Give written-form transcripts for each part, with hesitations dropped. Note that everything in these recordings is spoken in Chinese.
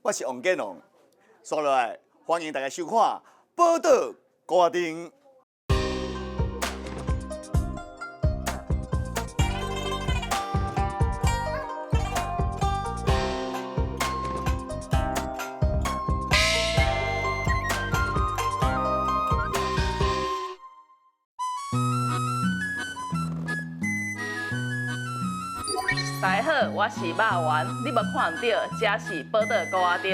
我是王建龙，刷落来欢迎大家收看《报道高定》。大家好，我是肉圆，你无看到，这是报道高阿丁。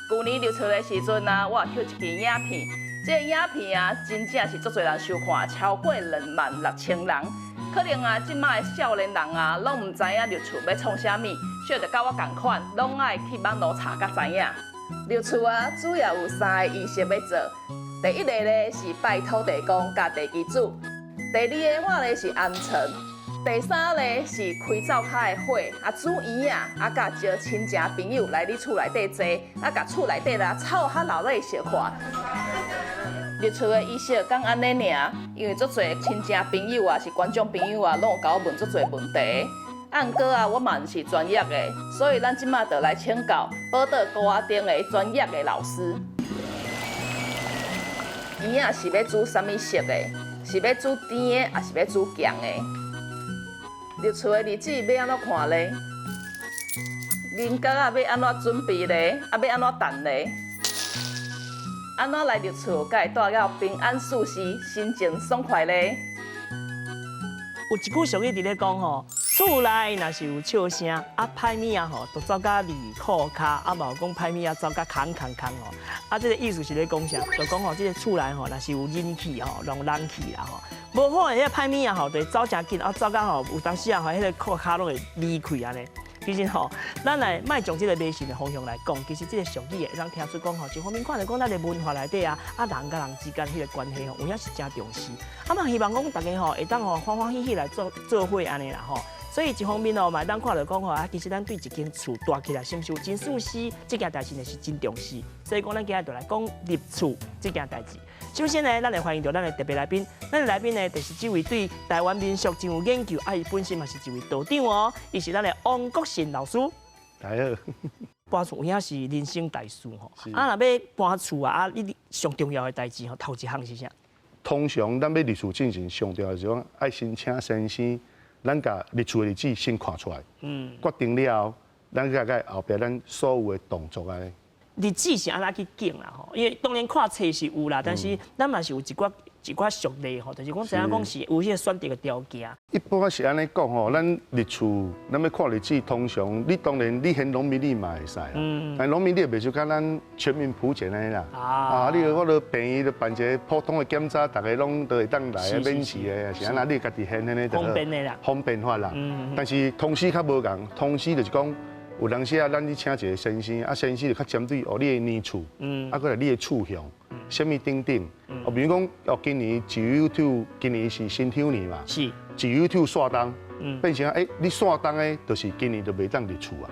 去年入厝的时阵啊，我翕一支影片，这个影片啊，真正是足多人收看，超过26000人。可能啊，即摆的少年人啊，拢唔知影入厝要创啥物，所以就甲我同款，拢爱去网络查甲知影。入厝啊，主要有3个仪式要做。第一个咧是拜土地公甲地基主，第二个话咧是安床。第三个是开灶骹的火，煮圆啊，甲招亲戚朋友来你厝内底坐，甲厝内底啦吵较闹热相看。入厝的仪式讲安尼尔，因为足侪亲戚朋友啊，是观众朋友啊，拢有甲我问足侪问题。毋过啊，我嘛毋是专业的，所以咱即马就来请教报道高阿丁的专业的老师。圆啊是要煮啥物色的？是要煮甜的，还是要煮咸的？入厝的日子要安怎看咧？人格啊要安怎准备咧？啊要安怎等咧？安怎来入厝，才会带到平安舒适、心情爽快咧？有一句俗语伫咧讲吼，厝内若是有笑声，啊歹物啊吼，都走甲离裤骹，啊嘛有讲歹物啊走甲空吼。啊，这个意思是咧讲啥？就讲吼，这个厝内吼，若是有人气吼，有人气啦吼。无好诶，迄个歹物啊吼，就会走真紧，啊走甲吼，有当时啊吼，迄个裤骹拢会离开安尼。其实吼，咱来卖从这个迷信的方向来讲，其实这个俗语会当听出讲吼，一方面看到讲咱的文化内底啊，人甲人之间迄个关系吼，有影是真重视。啊嘛，希望讲大家吼会当吼欢欢喜喜来做伙安尼啦吼。所以一方面哦，嘛当看到讲吼，其实咱对一间厝大起来，是毋是有真舒适？这件代志呢是真重视。所以讲，咱今日就来讲入厝这件代志。首先呢，咱来欢迎到咱的特别来宾。咱的来宾呢，就是这位对台湾民俗真有研究，伊本身嘛是一位道长哦，伊是咱的王国信老师。大家好。搬厝有影是人生大事吼，啊，若要搬厝啊，你上重要的代志吼，头一项是啥？通常咱要入厝进行上重要的是讲，爱先请先生，咱甲入厝的日子先看出来，决定了后，咱甲后壁咱所有的动作安尼。日子是安怎去定啦吼？因为当然看册是有啦，但是咱嘛是有一寡俗例吼，就是讲怎样讲是有迄个选择的条件。一般是安尼讲吼，咱入厝，咱要看日子，通常你当然你现农民你嘛会使啦，但农民你袂就甲咱全民普检安尼啦。你我著病医著办一个普通的检查，大家拢都会当来免试的，是安那你家己现安尼就方便的啦，方便法啦。但是通时较无共，通时就是讲。有当时啊，咱去请一个先生，啊先生就较针对哦你的年厝，啊过来你的厝向，什么等等，比如讲哦今年1月今年是新抽年嘛，是1月煞冬，变成你煞冬的，就是今年就袂当入厝啊。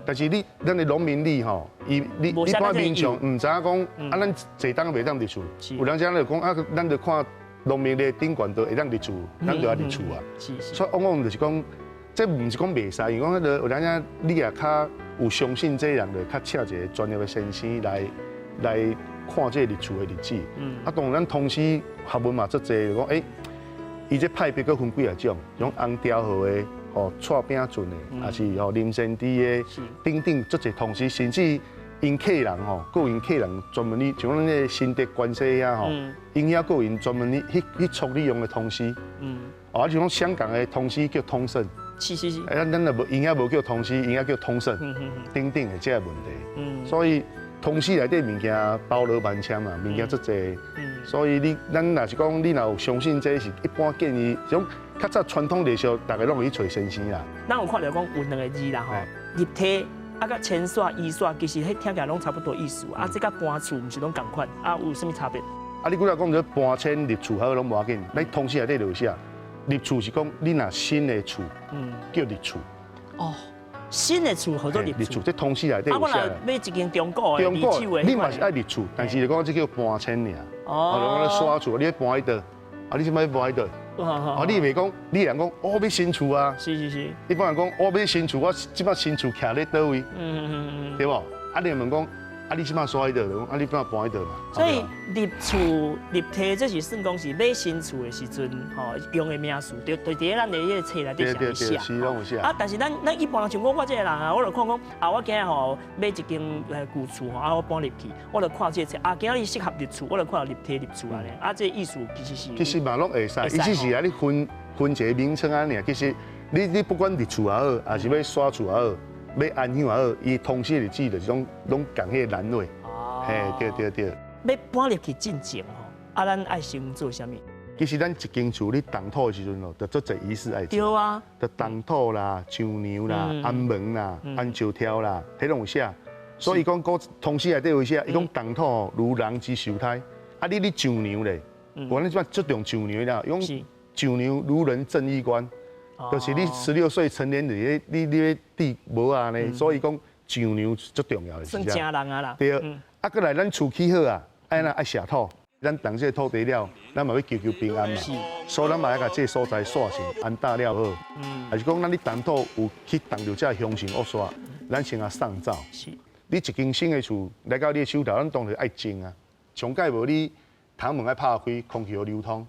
但是咱的农民里吼，你一般民众唔知影讲啊，咱坐冬袂当入厝，有当时就讲啊，咱就看农民的顶悬都会当入厝，咱就要入厝啊。所以往往就是讲。这唔是讲袂使，因为讲迄个有当时你也较有相信这人，就较请一个专业的先生来看这入厝的日子。啊，当然咱同时学问嘛足济，讲伊这派别佫分几啊种，种红雕号的，吼串饼准的，也是吼林森地的，等等足济。同时甚至因客人吼，佫因客人专门哩，像咱个新德关西遐吼，因遐佫有因专门哩去处理用的通师。啊，就讲香港的通师叫通胜。是。咱就无，因遐无叫通师，因遐叫通胜，等等的这个问题。所以通师内底物件包罗万千嘛，物件足济。所以咱若是讲你若有相信这是一般建议，种较早传统历史，大家拢会去找先生啦。咱有看到讲有2个字啦吼，入体啊，甲前煞、移煞，其实迄听起来拢差不多意思。啊，这甲搬厝毋是拢共款，啊有啥物差别？啊，你拄才讲着搬迁入厝好拢无要紧，咱通师内底就有写。入厝是讲你若新的厝，叫入厝。哦，新的厝叫做入厝，这通时内底有写。啊，我买一间中古的，你嘛是爱入厝，但是就讲这叫搬迁尔。哦。就讲刷厝，你要搬喺倒，啊，你想要搬喺倒？啊，你袂讲，你人讲我要新厝啊。是。一般人讲我要新厝，我即摆新厝徛咧倒位？对无？啊，你问讲，啊，你即马刷迄倒，讲啊，你怎搬迄倒嘛？所以入厝入梯，这是算讲是买新厝的时阵，吼用的名词，就伫咱的迄个册内底上写。是拢有写。啊，但是咱一般人像我这个人啊，我就看讲啊，我今日吼买一间旧厝吼，啊我搬入去，我就看这个册啊，今日适合入厝，我就看入梯入厝安尼。啊，这意思其实是。其实嘛拢会使，伊只是啊，你分一个名称安尼。其实你不管入厝也好，还是要刷厝也好，要安乡也好，伊通时日子就是拢共迄个栏位。嘿，对。要搬入去进前吼，啊，咱爱先做啥物？其实咱一间厝你动土的时阵哦，就做一仪式爱做。对啊。就动土啦、上梁啦、安门啦、安石条啦，迄拢有写。所以讲，通时内底有写，伊讲动土如人之受胎。啊，你上梁咧，我咱即摆注重上梁啦，用上梁如人正衣冠，就是你16岁成年日，你咧地无啊呢，所以讲上梁最重要的。算正人啊啦。对。啊，过来咱厝起好啊，爱下土，咱动这土地了，咱嘛要求平安嘛。所以咱嘛要甲这所在刷成安大了好。还是讲咱你动土有去动到这凶神恶煞，咱先啊送走。你一间新的厝来到你的手头，咱当然爱种啊。上届无你窗门爱拍开，空气要流通。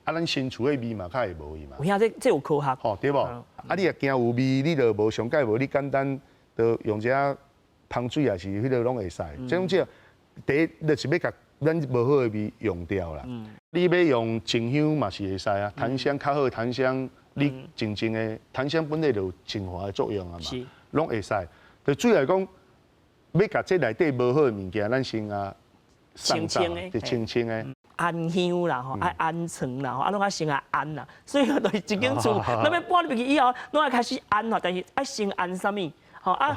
啊，咱新厝的味嘛，较会无去嘛。有影这有科学。吼，对无？啊，你若惊有味，你就无上届无你简单，就用只芳水也是迄个拢会使。这种只第一就是要甲咱无好的味用掉啦。你要用静香嘛是会使啊，檀香较好的檀香，你静静的檀香本来就有净化的作用啊嘛，拢会使。就主要讲，要甲这内底无好的物件，咱先啊清清的，就清清的。安香啦吼，爱安床啦吼，啊拢爱先来安啦。所以就是一间厝，咱要搬入去以后，拢爱开始安啦，但是爱先安啥物？吼啊，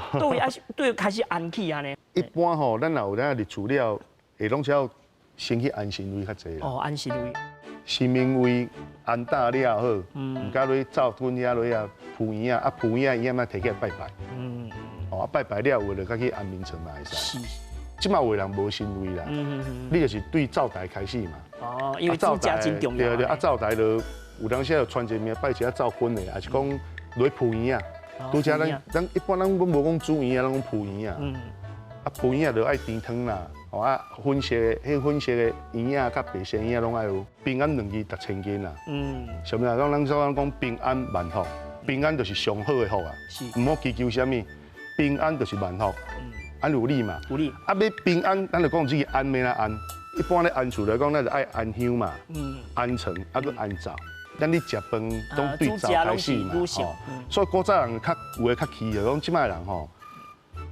对开始安起安尼。一般吼，咱若有咱入厝了，会拢是要先去安神位较济啦。哦，安神位。神明位安大了好，唔甲你走屯遐落啊，铺院啊，铺院伊嘛摕起来拜拜。哦，啊拜拜了，有就甲去安眠床嘛会使。即马有人无神位啦，你就是对灶台开始嘛。哦，因为灶台真重要。对，啊灶台就有当时有传一个名拜一下灶魂的，还是讲落铺院啊。拄则咱一般咱无讲煮圆啊，咱讲铺圆啊。啊铺圆啊就爱甜汤啦，吼啊粉色的圆啊，甲白色圆啊拢爱有。平安2字1000斤啦。上面来讲，咱讲平安万福，平安就是上好的福啊。唔好祈求啥物，平安就是万福。安有理嘛？有理。啊要平安，咱就讲这个安咩啦安。一般咧安厝来讲，咱就爱安香嘛，安床，啊佮安灶。咱你食饭拢对灶开始嘛，吼，所以古早人较有诶较气的，讲即摆人吼，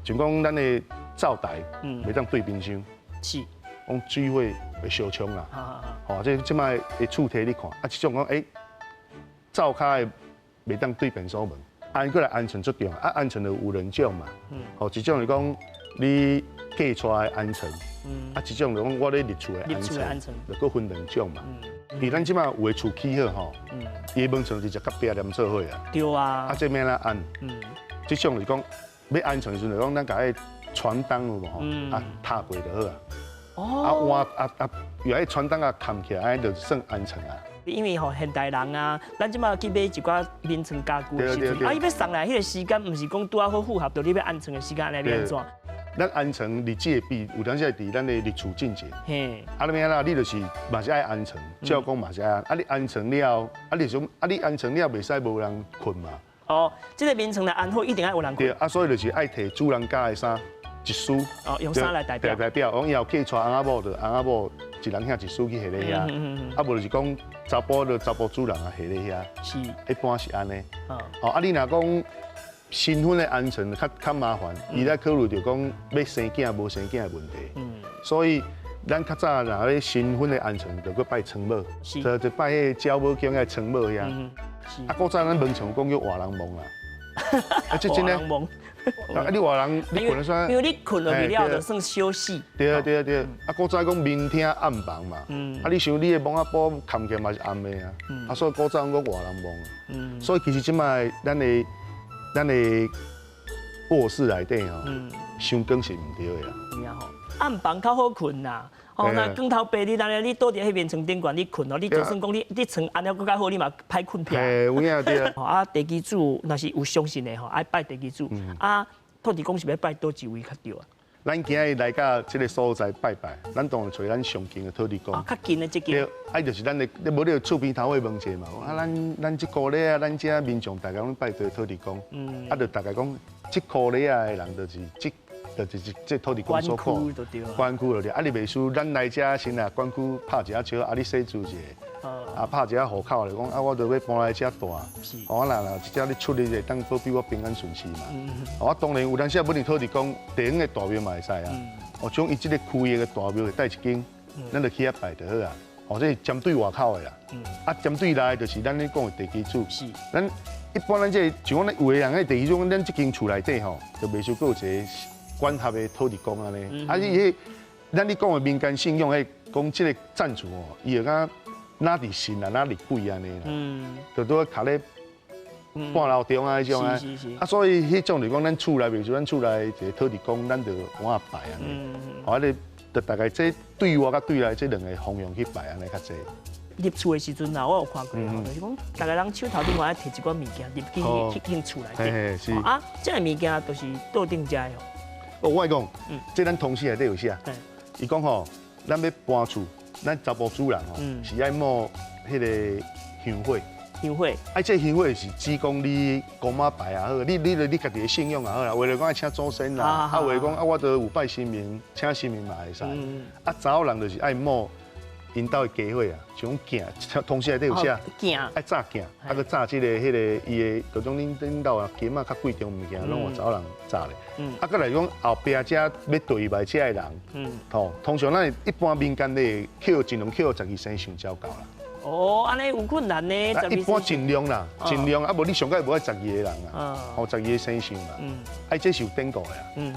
就讲咱的灶台袂当对冰箱，是，讲水火会烧冲啦，吼，即摆的厝体你看，啊，即种讲灶骹的袂当对便所门，安过来安床最重要，啊，安床就有2种嘛，吼，一种是讲你嫁出来安床，啊，一种就讲我咧入厝的安床，就各分2种嘛。伫咱即摆有诶厝起好吼，伊门床是只隔壁连做伙啊。对啊。啊，这面来安，即种是讲要安床时阵，就讲咱甲迄传单有无吼，啊踏过就好啊。哦。啊换有迄传单啊扛起来，安尼就算安床啊。因为吼现代人啊，咱即摆去买一寡眠床家具的时阵，啊伊要送来迄个时间，毋是讲拄啊好符合到你要安床的时间安尼要安怎？咱安床日子会比有当时会伫咱的入厝进前。嘿。啊，你咩啦？你就是嘛是爱安床，照讲嘛是爱安。啊，你安床了，你安床了袂使无人困嘛。哦，这个眠床来安好，一定要有人困。对，啊，所以就是爱摕主人家的衫一束。哦，用衫来代表。代表，讲以后嫁娶翁仔某，就翁仔某一人遐一束去下咧遐。啊，无就是讲查甫就查甫主人啊下咧遐。是。一般是安尼。哦，啊，你若讲。新婚的安床较麻烦，伊在考虑着讲要生囝无生囝的问题，所以咱较早若咧新婚的安床，就去拜床母，就拜迄招母宫的床母遐。啊，古早咱门床讲叫活人墓啦，啊，这真的。啊，你活人，你困得算？因为你困落去了，就算休息。对啊，啊，古早讲明厅暗房嘛，啊，你想你的墓仔布盖起来嘛是暗的啊，啊，所以古早讲活人墓，所以其实即摆咱的卧室内底吼，伤光是唔对的啦。有影吼，暗房较好困啦。哦，那光头白你当然你倒伫迄眠床顶悬你困哦，你就算讲你床安了更较好，你嘛歹困平。有影对啊。啊，地基主若是有相信的吼，爱拜地基主。啊，到底讲是要拜倒一位较对啊？咱今日来到这个所在拜拜，咱当然找咱上近的土地公。较近的这对间，，就是咱的，你无你厝边头会问者嘛？啊，咱这个咧啊，咱这民众大家拢拜对土地公，就大家讲，这个咧啊的人就是这土地公所关苦区就对了。关区就对。啊，你袂输，咱来这先啊，关区拍一下招，啊，你洗住者，啊，拍一下户口来讲，啊，我就要搬来这住，我若一只你出去就当保庇我平安顺遂嘛。我当然有当时啊，本地土地公地方的大庙嘛会使啊。哦，将伊即个区域的大庙会带一间，咱就去遐拜就好啊。哦，这是针对外口的啦。啊，针对内就是咱咧讲的地基主。是。咱一般咱这像讲有的人迄地基主，咱这间厝内底吼，就袂少有一个管辖的土地公安尼。啊，伊迄咱你讲的民间信仰，迄讲即个赞助哦，伊会讲哪伫神啊，哪伫鬼安尼啦。就拄卡咧半楼中啊，迄种啊。啊，所以迄种就讲咱厝内，袂说咱厝内一个土地公，咱就往下拜安尼。哦，你就大概这对外甲对内这两个方向去拜安尼较济。入厝的时阵啊，我有看过吼，就是讲大家人手头顶爱摕一寡物件入去厝内底。是啊，这个物件都是倒定价的哦。哦，我讲，这咱同事内底有写，伊讲吼，咱要搬厝，咱查甫主人吼，是爱摸迄个香火。香火，这香火是只讲你公妈拜也好，你家己的信仰也好啦。为了讲请祖先啦，为了讲我都有拜神明，请神明嘛会使。查某人就是爱摸因兜的家伙啊，像镜，同时内底有写，爱炸镜，个炸即个迄个伊的各种恁兜啊金啊较贵重物件，拢有查某人炸咧。搁来讲后壁遮要对外遮的人，吼，通常咱一般民间的尽量扣12生肖才够啦。哦，安尼有困难呢。一般尽量啦，尽量啊，无你上届无爱12个人啊，吼12个生肖嘛，这是有典故的啊。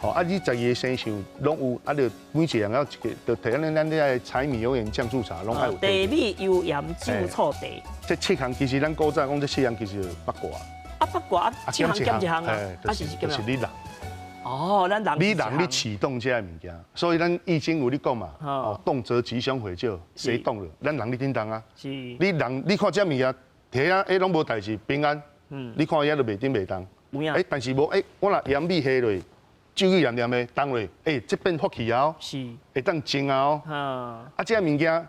吼，你12个生肖拢有，就每一个人要一个，就摕咱这柴米油盐酱醋茶拢爱有。地米油盐酒醋茶。这7项其实咱古早讲这7项其实八卦。八卦7项减1项啊，就是你人。哦，咱人你启动这物件，所以咱易经有你讲嘛，哦，动则吉凶毁旧，谁动了？咱人你叮当啊，是。你人你看这物件，摕啊，拢无代志，平安。你看遐都袂叮袂当。有影。但是无我若盐米下落，酒气黏黏的当落，这变福气啊，是。会当种啊。这物件。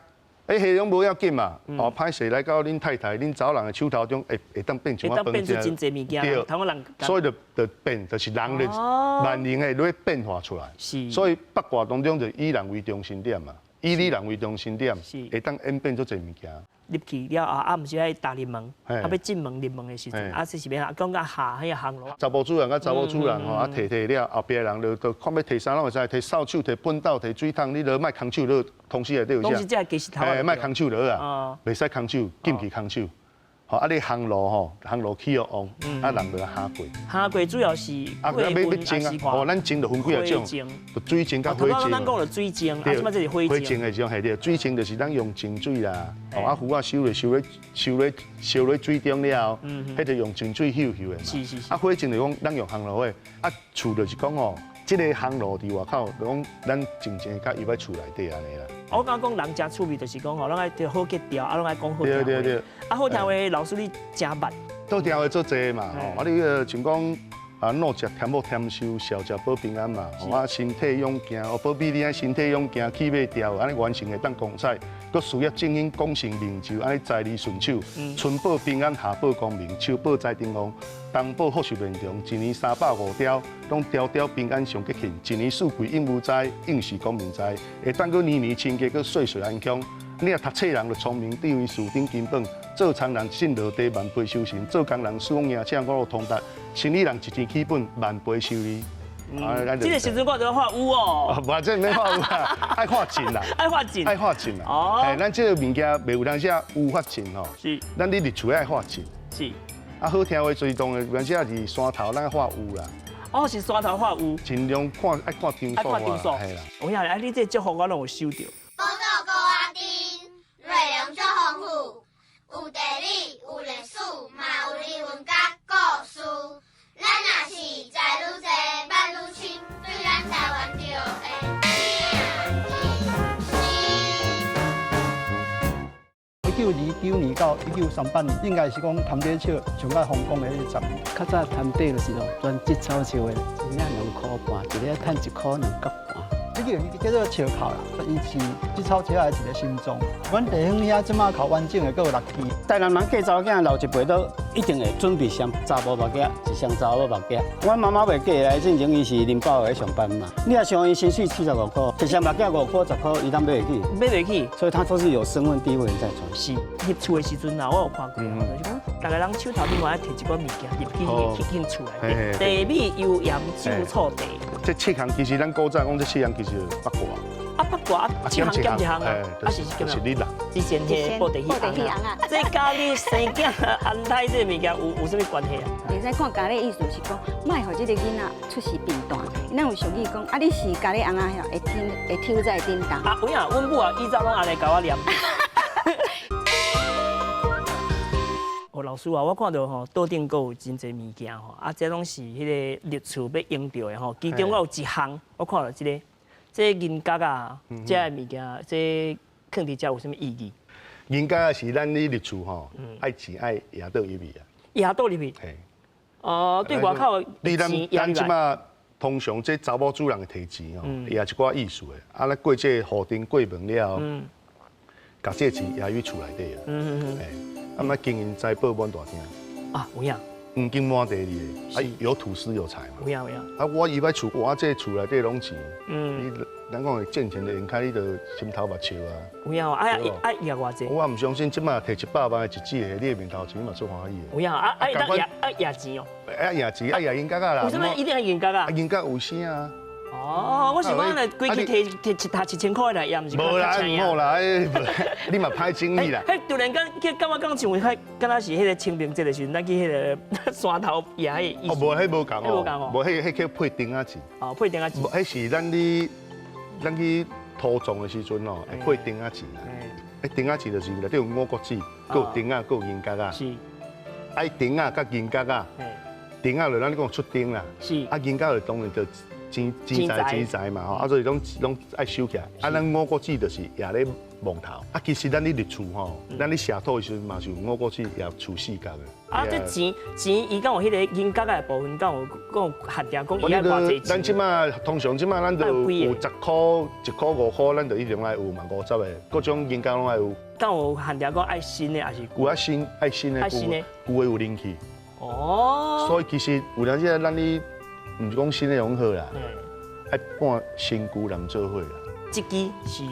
下拢无要紧嘛，哦，歹势来到恁太太、恁查某人的手头中，会当变成啊饭食，真侪物件，所以就变，就是人的万能的咧变化出来。是，所以八卦当中就以人为中心点嘛，以你人为中心点，会当演变做侪物件。入去了后，毋是爱打入门，要进门入门的时阵，这是变讲甲下迄个行路。查甫主人甲查某主人吼，摕了后壁人就看要摕啥拢会使，摕扫帚、摕粪斗、摕水桶，你都莫空手，都同时内底有啥？拢是这其实头。莫空手落啊，袂使空手，禁去空手。好，你行路吼，行路起旺，人就下过。下过主要是要蒸啊，哦，咱蒸就分几啊种，就水蒸甲火蒸。咱讲就水蒸，啊，即摆这是火蒸。火蒸的这种系对，水蒸就是咱用清水啦，哦，鱼啊收落水中了后，迄就用清水溅的嘛。是。火蒸就讲咱用行路火，厝就是讲哦，这个行路伫外口，就讲咱真正甲伊喺厝内底安尼啦。我刚讲人家趣味就是讲吼，咱爱好格调，拢爱讲好听话。对。好听话，老师你真捌。好听话做济嘛，吼，你像讲努食添补添收，少食保平安嘛，身体勇健，保庇你身体勇健，气脉调，安尼完成会当光彩。佮事业经营功成名就，安尼财利顺手，春报平安，夏报光明，秋报财丁旺，冬报福寿绵长，一年350条，拢条条平安上吉庆，一年四季应无灾，应是光明灾，会当佮年年清洁，佮岁岁安康。你若读册人就聪明，智慧树顶金本；做厂人信落地，万倍修行；做工人输赢，请我通达；生意人一钱起本，万倍收利。这个时阵我就要画有哦。无，这免画有啦，爱画近啦。爱画近。爱画近啦。哦。咱这个物件袂有当时有画近吼。是。咱你入厝爱画近。是。好听话最重的，有当时是山头，咱画有啦。哦，是山头画有。尽量看爱看张数啊。爱看张数。系啦。我呀，你这祝福我拢有收到。报道高阿丁，内容足丰富，有地理，有历史，嘛有人文甲故事。咱若是知愈多，捌愈深，对咱台湾就会。1929年到1938年，应该是讲潭底树上到风光的迄10年。较早潭底就是专植草树的，一领2块半，一领赚1块2角半。这个叫做树口啦，伊是植草节的一个心脏。阮地方遐即马考完整的，佫有6支。台南人嫁查某囝，老一辈都一定会准备双查某目镜，一双查某目镜。阮妈妈袂嫁来进前，伊是林保的上班嘛。你若想伊薪水45块，一双目镜5块10块，伊当买得起。买袂起，所以他都是有身份地位人在传。是入厝的时阵啊，我有看过，就是讲大家人手头另外摕一寡物件入去进厝内底，地米油盐酒醋茶。这7项其实咱古早讲这7项其实八卦。八卦7项兼1项啊，是就是你啦。之前迄布袋戏啊，这甲你生囝安胎这物件有什么关系啊？会使看家里意思是讲，莫互这个囡仔出事病断。咱有俗语讲，啊你是家里翁仔遐，会抽在叮当。啊，有影，阮母啊，以前拢安尼教我念。哦，老师啊，我看到吼，桌顶阁有真侪物件吼，啊，这拢是迄个历厝要用到的吼。其中我有一项，我看到这银角啊，这个物件，这放伫遮有啥物意义？银角是咱你入厝吼，爱钱爱压倒入去啊。压倒入去。嘿。哦，对外口你咱即钱压入来。马通常这查某主人摕钱吼，也一寡意思的。啊，咱过这户顶过门了，甲这钱压于厝内底啊。啊，嘛经营财宝满大厅。啊，有影。黄金满地里的，啊，有土司有财嘛。有影有影。啊，我以为厝，我这厝内底拢钱。你咱讲的挣钱的人开，你就心头目笑啊。有影哦，压偌济。我唔相信，即马摕100万的一季的，你的面头前嘛做欢喜的。有影啊，压钱哦。压钱，压银角啦。为什么一定要银角啊？银角有声啊。哦，我想讲咧，规期摕1000块来，也唔是无啦，唔好啦，你嘛歹整理啦。突然间，感觉讲像迄敢若是迄个清明节的时阵，咱去迄个山头压迄个。哦，无，迄无共哦。迄无共哦。无，迄叫配钉仔钱。哦，配钉仔钱。迄是咱去土葬的时阵哦，会配钉仔钱啊。钉仔钱就是内底有五角子，佮有钉仔，佮有银角啊。是。爱钉仔甲银角啊。钉仔就咱讲出钉啦。是。啊，银角就当然就。钱财嘛吼，啊所以拢爱收起来。啊，咱五角子就是也咧蒙头。啊，其实咱咧入厝吼，咱咧下土的时阵嘛是有五角子也厝四角的。啊，这钱伊讲有迄个银角的部分，讲有限定讲伊爱偌济钱。咱即马通常即马咱就有10块、1块5块，咱就一定爱有嘛50个，各种银角拢爱有。敢有限定讲爱新的还是？有爱新的，旧的有灵气。哦。所以其实有阵时咱咧。唔是讲新的用好啦，爱伴新旧人做伙啦。这支是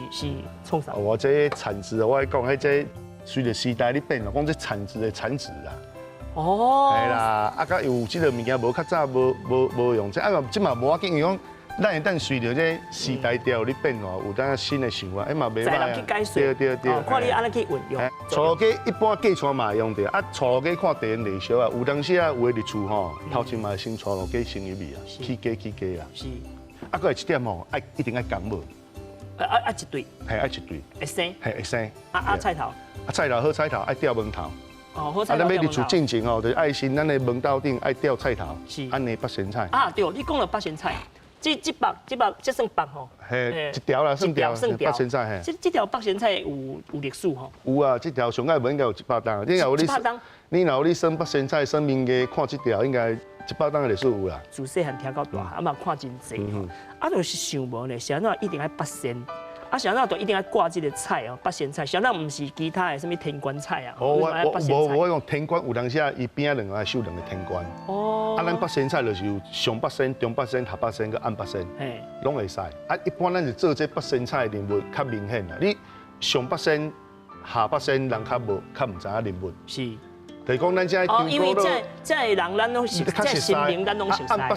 创啥？我这产值，我讲迄这随着时代咧变啦，讲这产值的产值啦。哦。系啦，啊，甲有即个物件无较早无用这，啊，即嘛无要紧，因为讲咱会当随着这时代调咧变哦，有当新的想法，哎嘛袂歹啊。对。看你安尼去运用。厝家一般嫁娶嘛会用着，啊，厝家看地缘地小啊，有当时啊有的入厝吼，头前嘛先娶落家先入去啊，起家啦。是。啊，佫有一点吼，一定爱讲无。一对。系爱一对。会生。系会生。菜头。菜头好菜头爱吊门头。哦，好菜头。咱要入厝进前吼，就爱先咱的门道顶爱吊菜头。是。安尼八仙菜。啊对，你讲了八仙菜。这算白吼，嘿，一条啦，算条，八仙菜嘿。这条八仙菜有历史吼。有啊，这条上爱无应该有100担，你有你若有你生八仙菜生民家看这条应该100担的历史有啦。自细汉听到大，啊嘛看真济吼，啊就是想无呢，啥那一定爱八仙。啊，像那都一定要挂这个菜哦，八仙菜。像那唔是其他的什么天官菜啊。哦，我讲天官有当时啊，伊边仔2个收2个天官。哦。啊，咱八仙菜就是有上八仙、中八仙、下八仙跟暗八仙，拢会使。啊，一般咱是做这八仙菜的人物较明显啦。你上八仙、下八仙人较唔知影人物。是。就是讲咱这哦，因为这人咱拢是这心灵咱拢熟悉。暗八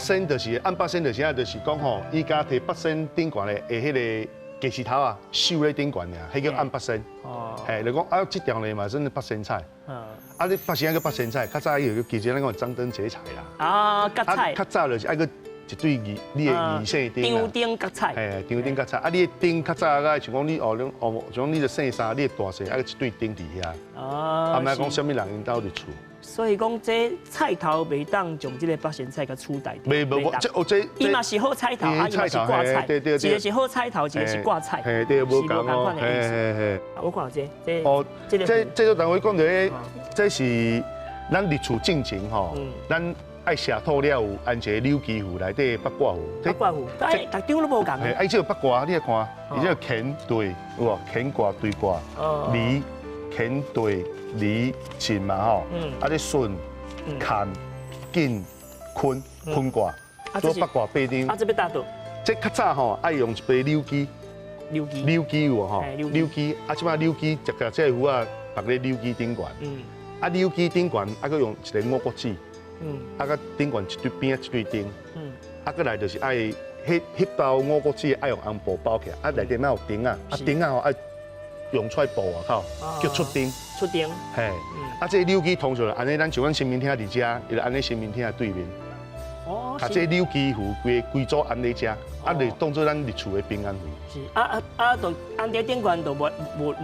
仙就是啊，就是讲吼，伊家摕八仙顶悬的迄个。鸡翅头啊，收咧顶悬呀，迄叫暗八仙。哦。嘿，就讲啊，这条呢嘛算是八仙菜。嗯。啊，你八仙叫八仙菜，较早伊就其实咱讲张灯结彩啦。啊，夹菜。较早就是爱个一对你的二姓丁。张灯夹菜。嘿，张灯夹菜。啊，你的丁较早个像讲你像你的姓啥，你的大姓爱个一对丁伫遐。哦。啊，莫讲什么人因兜入厝。所以讲这菜头袂当将这个北咸菜甲取代掉。这伊嘛是好菜头，啊伊嘛是挂菜，对，一个是好菜头，一个是挂菜，嘿，对，无共哦，我看这哦，这就等于讲到，嗯这是咱入厝进前吼，咱爱下土了有安一个柳基湖内底八卦湖，八卦湖，哎，逐张都无共。哎，这个八卦你来看，伊这个乾兑有无？乾卦兑卦，离乾兑离震嘛吼，啊这顺坎艮坤坤卦，做八卦八张。啊，这要搭倒？这较早吼爱用一杯柳基，柳基有吼，柳基啊，即摆柳基食个这壶啊，放咧柳基顶悬。啊，柳基顶悬啊，佮用一个五角子，啊，佮顶悬一对边一对钉，啊，佮来就是爱迄包五角子爱用红布包起来，啊，内底哪有钉啊，啊，钉啊吼爱用出来布外口，叫出钉。出钉。嘿，啊，这柳基通出来，安尼咱像咱新民厅伫遮，伊就安尼新民厅的对面。哦。啊，这柳基湖规组安尼遮，啊，就当做咱入厝的平安湖。是就安在顶悬就无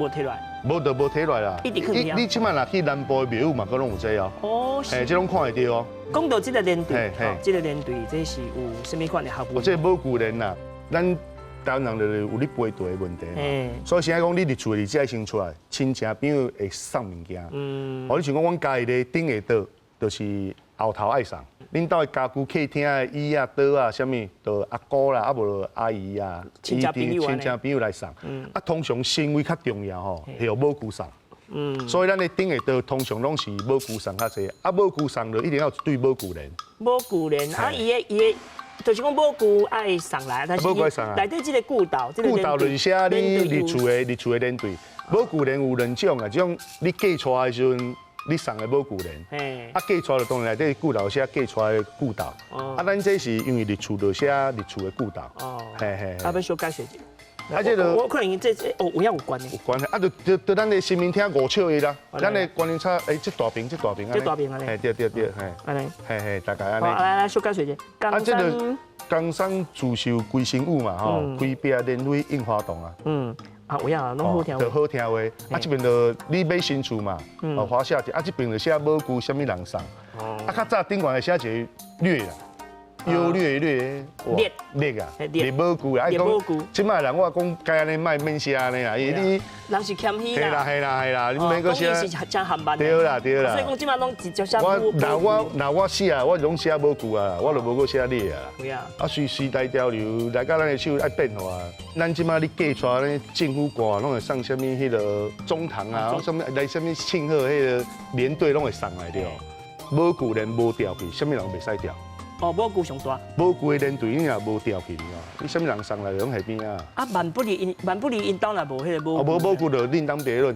摕来。无就无摕落来啦。一直去听。你即摆若去南部的庙宇嘛，佫拢有这哦。哦，是。这拢看会到哦。讲到这个连队，这个连队这是有什么款的学问？这无固连啦，咱台湾人就有咧背地的问题嘛。所以现在讲你入厝的日子爱先出来，亲戚朋友会送物件。哦，你像讲阮家己咧顶下桌，就是后头爱送。恁兜的家具、客厅的椅啊、桌啊，啥物，就阿姑啦，啊无阿姨啊，亲戚朋友来送。啊，通常身位较重要吼，是由母姑送。所以咱的顶下桌通常拢是母姑送较济，啊母姑送就一定要一对母姑莲。母姑莲，啊伊的，就是讲母姑爱送来，但是内底这个顾道，顾道就是写你入厝的连队。母姑莲有两种啊，种你嫁出来的时阵。你送的母姑莲，啊嫁出来就当然内底顾道写嫁出来的顾道，啊咱这是因为入厝就写入厝的顾道，啊要小解释一下，啊这我可能这哦有影有关的，有关的，啊就咱的新民厅5笑的啦，咱的观音叉这大屏安尼，对，安尼，大概安尼，来小解释一下，啊这个工商自售规身舞嘛吼，规壁连蕊印花洞啊。啊，有影，拢好听。就好听话，啊，这边就你买新厝嘛，花写者，啊，这边就写母姑什么人送，啊，较早顶悬会写一个略啦，优略，略啊，略母姑啊，讲，即摆人我讲该安尼卖免写安尼啦，因为你人是谦虚啦，系啦，你免个写，是真含慢。对啦。所以讲即摆拢直接写我写啊，我拢写母姑啊，我就无个写略啊。有啊。啊，时代潮流，来到咱的手爱变化。咱即摆你嫁出来，政府官拢会送什么迄个中堂啊，什么来什么庆贺迄个连队拢会送来着。母姑连无调去，什么人袂使调。哦，母姑上大。母姑的连队你若无调去，你什么人送来就拢下边啊。啊，万不离因兜若无迄个母。无母姑就另当别论。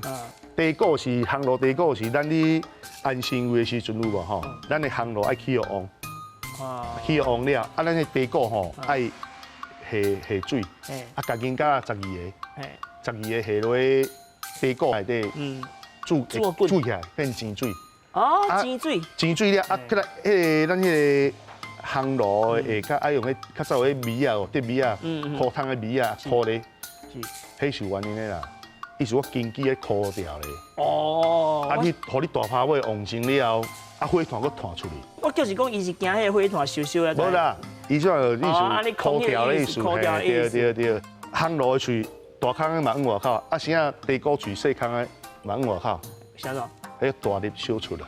地鼓是行路，地鼓是咱咧安心位的时阵有无吼？咱的行路爱起个旺，起个旺了，啊，咱的地鼓吼爱下水，啊，家己加12个，12个下落地鼓内底，煮起来变钱水。哦，钱水了，啊，起来迄个咱迄个行路的下骹爱用迄较早迄米啊，滴米啊，糊汤的米啊，糊咧，迄是原因的啦。意思我经济咧枯掉咧。哦。啊，你互你大趴尾旺盛了后，啊火炭佫弹出去。我就是讲，伊是惊迄个火炭烧烧咧。无啦，伊种意思枯掉的意思，对。行路的喙大坑的嘛往外口，啊啥地沟喙细坑的嘛往外口。啥咯？迄大粒烧出啦。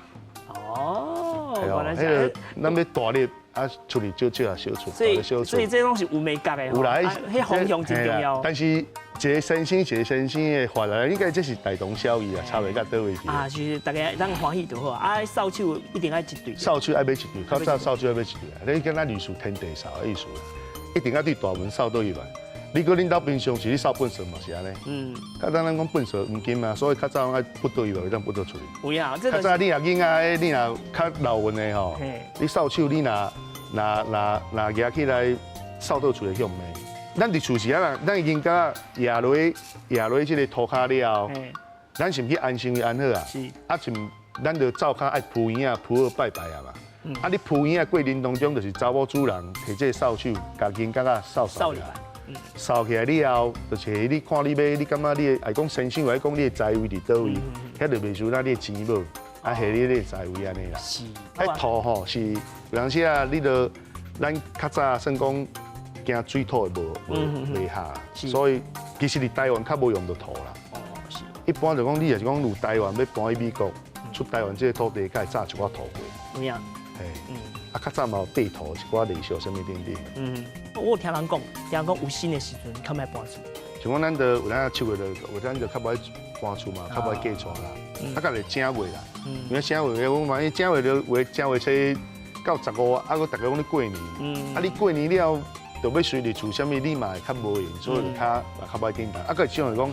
哦。原来是。咱要大粒。啊，处理少啊，小处，所以这拢是有美感的，有啦，迄方向真重要。但是一个先生的法律，应该这是大同小异啊，差袂到倒位去。啊，就是大家咱欢喜就好啊，扫帚一定要一对。扫帚爱买一对，较早扫帚爱买一对啊，你跟咱律师天地扫的意思啦，一定要对大门扫倒去嘛。你搁恁兜平常时你扫粪扫嘛是安尼，较早咱讲粪扫黄金嘛，所以较早爱不倒去嘛，当不倒出去。有呀，较早你若囡仔，你若较老运的吼，你扫帚你若举起来扫倒出来向咩？咱伫厝时啊，咱已经甲压落即个涂骹了，咱是毋去安心安好啊？是。啊，就咱就灶骹爱铺圆啊，铺好拜拜啊嘛。啊，你铺圆啊过程当中，就是查某主人摕这个扫帚，甲肩胛啊扫起来。扫起来了后，就是你看你要，你感觉你爱讲先生，或者讲你的财位伫倒位，遐就袂输咱你的钱无。啊，下你咧在位安尼啦。是，土吼是有当时啊，你著咱较早算讲惊水土的无下，所以其实伫台湾较无用到土啦。哦，是。一般就讲你也是讲如台湾要搬去美国，出台湾这个土地，该炸一寡土过。有影。嘿，啊，较早嘛有地土，一寡类小什么等等。我有听人讲有新的时阵，较莫搬厝。像讲咱有咱手个有咱就较无爱搬厝嘛，较无爱嫁娶啦。啊，甲来正月啦，因为正月，我万一正月就正月初到15啊，佮大家讲咧过年，啊，你过年了，就要随伫厝啥物，你嘛会较无用，所以较无简单。啊，佮像来讲，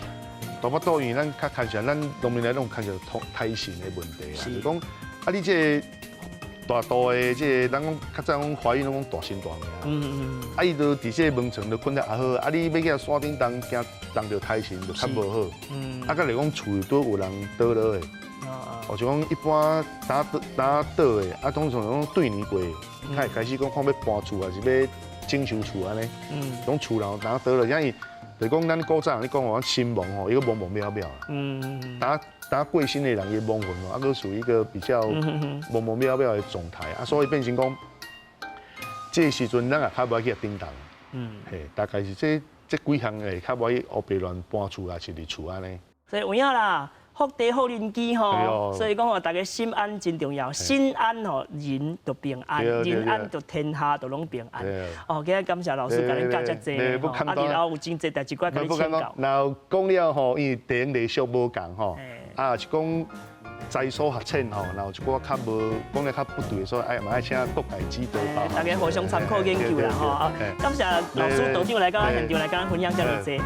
大巴肚因咱较看起来，咱农民来拢看起来胎神的问题啦，就讲啊，你这大肚的这咱讲较早讲怀孕拢讲大身大命啊，伊就伫这门床就困得也好，啊，你要去山顶当惊当着胎神就较无好，啊，佮来讲厝都有人倒落的。哦，就讲一般打倒的，啊，通常讲对年过，才会开始讲看要搬厝还是要整修厝安尼。讲厝人打倒了，因为就讲咱古早人咧讲话，新亡吼，一个亡亡渺渺啊。打过身的人伊亡魂哦，啊，佮属于一个比较亡亡渺渺的状态啊，所以变成讲，这个时阵咱也较无爱去叮当。嘿，大概是这几项诶，较无爱乌白乱搬厝啊，是伫厝安尼。所以有影啦。福地好人机吼，所以讲吼，大家心安真重要。心安吼，人就平安；人安就天下就拢平安。哦，今日感谢老师甲恁教遮济，啊，然后有真济代志，我甲你请教。然后讲了吼，因为地方地俗无共吼，啊是讲在所学浅吼，然后一寡较无讲了较不对，所以爱嘛爱请各界指导包。大家互相参考研究啦吼。感谢老师道长来到现场来甲咱分享遮尔济。